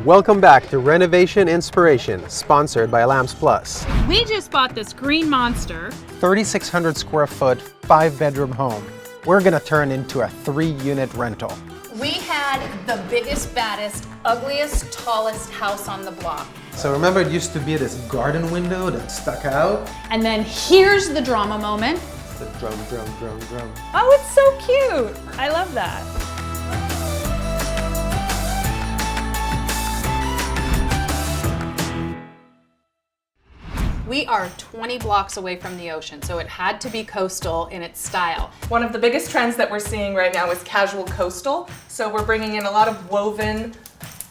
Welcome back to Renovation Inspiration, sponsored by Lamps Plus. We just bought this green monster. 3,600 square foot, 5-bedroom home. We're gonna turn into a 3-unit rental. We had the biggest, baddest, ugliest, tallest house on the block. So remember, it used to be this garden window that stuck out? And then here's the drama moment. The drum, drum, drum, drum. Oh, it's so cute. I love that. We are 20 blocks away from the ocean, so it had to be coastal in its style. One of the biggest trends that we're seeing right now is casual coastal. So we're bringing in a lot of woven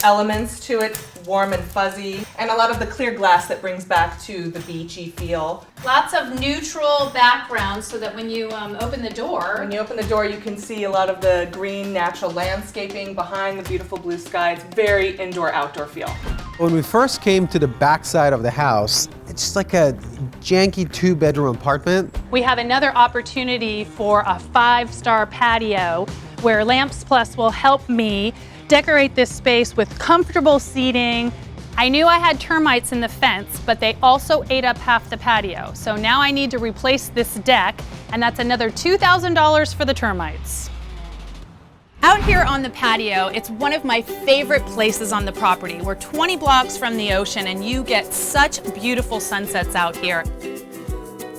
elements to it, warm and fuzzy, and a lot of the clear glass that brings back to the beachy feel. Lots of neutral backgrounds so that when you open the door, When you open the door, you can see a lot of the green natural landscaping behind the beautiful blue sky. It's very indoor-outdoor feel. When we first came to the backside of the house, it's just like a janky 2-bedroom apartment. We have another opportunity for a 5-star patio where Lamps Plus will help me decorate this space with comfortable seating. I knew I had termites in the fence, but they also ate up half the patio. So now I need to replace this deck, and that's another $2,000 for the termites. out here on the patio, it's one of my favorite places on the property. We're 20 blocks from the ocean and you get such beautiful sunsets out here.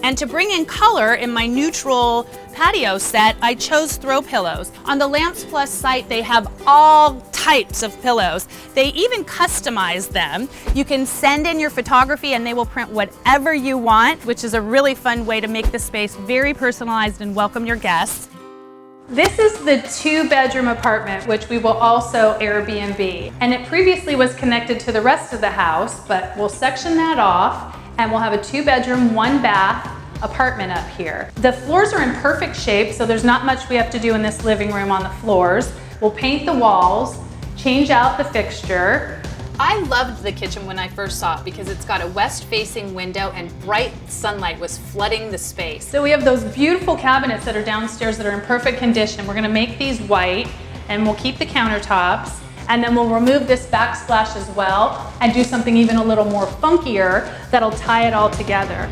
And to bring in color in my neutral patio set, I chose throw pillows. On the Lamps Plus site, they have all types of pillows. They even customize them. You can send in your photography and they will print whatever you want, which is a really fun way to make the space very personalized and welcome your guests. This is the 2-bedroom apartment, which we will also Airbnb. And it previously was connected to the rest of the house, but we'll section that off and we'll have a 2-bedroom, 1-bath apartment up here. The floors are in perfect shape, so there's not much we have to do in this living room on the floors. We'll paint the walls, change out the fixture. I loved the kitchen when I first saw it because it's got a west-facing window and bright sunlight was flooding the space. So we have those beautiful cabinets that are downstairs that are in perfect condition. We're gonna make these white and we'll keep the countertops, and then we'll remove this backsplash as well and do something even a little more funkier that'll tie it all together.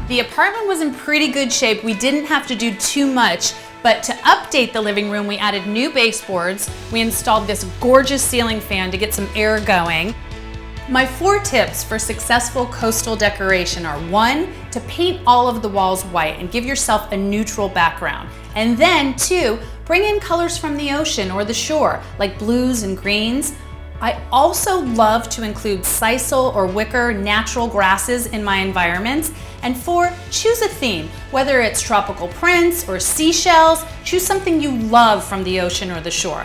The apartment was in pretty good shape. We didn't have to do too much, but to update the living room, we added new baseboards. We installed this gorgeous ceiling fan to get some air going. My 4 tips for successful coastal decoration are: 1, to paint all of the walls white and give yourself a neutral background. And then 2, bring in colors from the ocean or the shore, like blues and greens. I also love to include sisal or wicker natural grasses in my environments. And 4, choose a theme, whether it's tropical prints or seashells. Choose something you love from the ocean or the shore.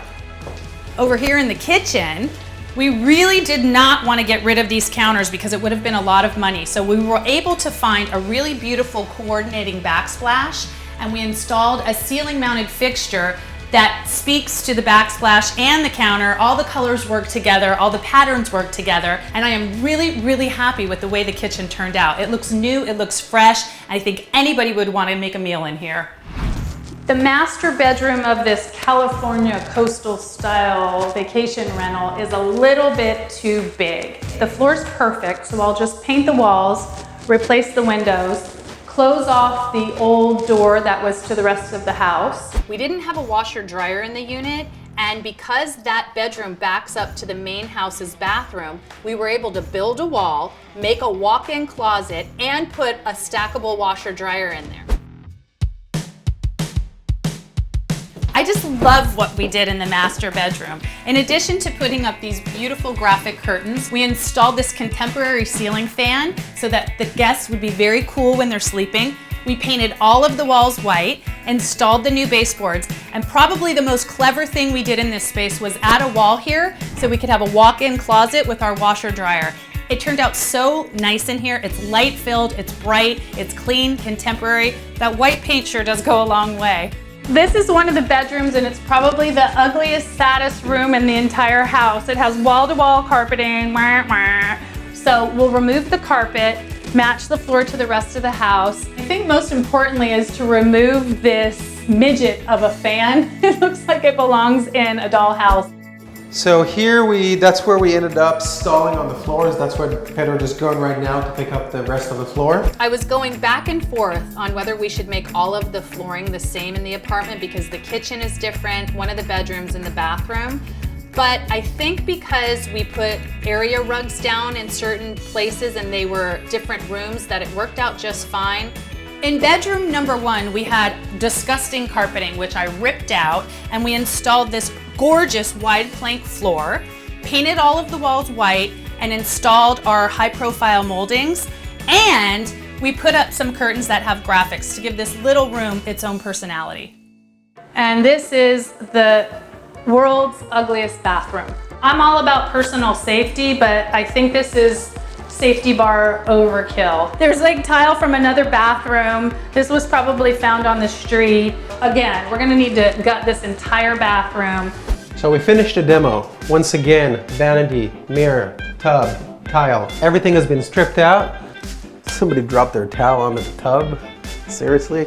Over here in the kitchen, we really did not want to get rid of these counters because it would have been a lot of money. So we were able to find a really beautiful coordinating backsplash, and we installed a ceiling mounted fixture that speaks to the backsplash and the counter. All the colors work together, all the patterns work together, and I am really, really happy with the way the kitchen turned out. It looks new, it looks fresh, and I think anybody would want to make a meal in here. The master bedroom of this California coastal style vacation rental is a little bit too big. The floor's perfect, so I'll just paint the walls, replace the windows, close off the old door that was to the rest of the house. We didn't have a washer dryer in the unit, and because that bedroom backs up to the main house's bathroom, we were able to build a wall, make a walk-in closet, and put a stackable washer dryer in there. I just love what we did in the master bedroom. In addition to putting up these beautiful graphic curtains, we installed this contemporary ceiling fan so that the guests would be very cool when they're sleeping. We painted all of the walls white, installed the new baseboards, and probably the most clever thing we did in this space was add a wall here so we could have a walk-in closet with our washer dryer. It turned out so nice in here. It's light filled, it's bright, it's clean, contemporary. That white paint sure does go a long way. This is one of the bedrooms and it's probably the ugliest, saddest room in the entire house. It has wall-to-wall carpeting. So we'll remove the carpet, match the floor to the rest of the house. I think most importantly is to remove this midget of a fan. It looks like it belongs in a dollhouse. So here that's where we ended up stalling on the floors. That's where Pedro just going right now to pick up the rest of the floor. I was going back and forth on whether we should make all of the flooring the same in the apartment because the kitchen is different, one of the bedrooms and the bathroom. But I think because we put area rugs down in certain places and they were different rooms that it worked out just fine. In bedroom number 1, we had disgusting carpeting, which I ripped out, and we installed this gorgeous wide plank floor, painted all of the walls white, and installed our high-profile moldings, and we put up some curtains that have graphics to give this little room its own personality. And this is the world's ugliest bathroom. I'm all about personal safety, but I think this is safety bar overkill. There's like tile from another bathroom. This was probably found on the street. Again, we're gonna need to gut this entire bathroom. So we finished the demo. Once again, vanity, mirror, tub, tile. Everything has been stripped out. Somebody dropped their towel onto the tub. Seriously?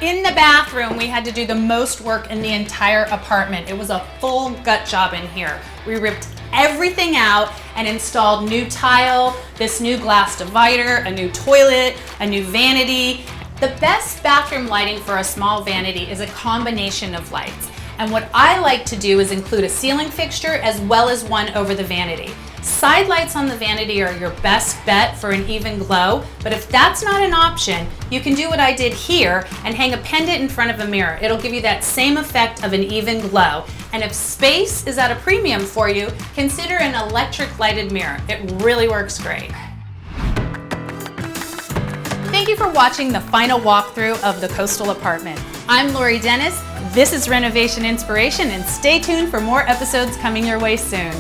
In the bathroom, we had to do the most work in the entire apartment. It was a full gut job in here. We ripped everything out and installed new tile, this new glass divider, a new toilet, a new vanity. The best bathroom lighting for a small vanity is a combination of lights. And what I like to do is include a ceiling fixture as well as one over the vanity. Side lights on the vanity are your best bet for an even glow, but if that's not an option, you can do what I did here and hang a pendant in front of a mirror. It'll give you that same effect of an even glow. And if space is at a premium for you, consider an electric lighted mirror. It really works great. Thank you for watching the final walkthrough of the Coastal apartment. I'm Lori Dennis, this is Renovation Inspiration, and stay tuned for more episodes coming your way soon.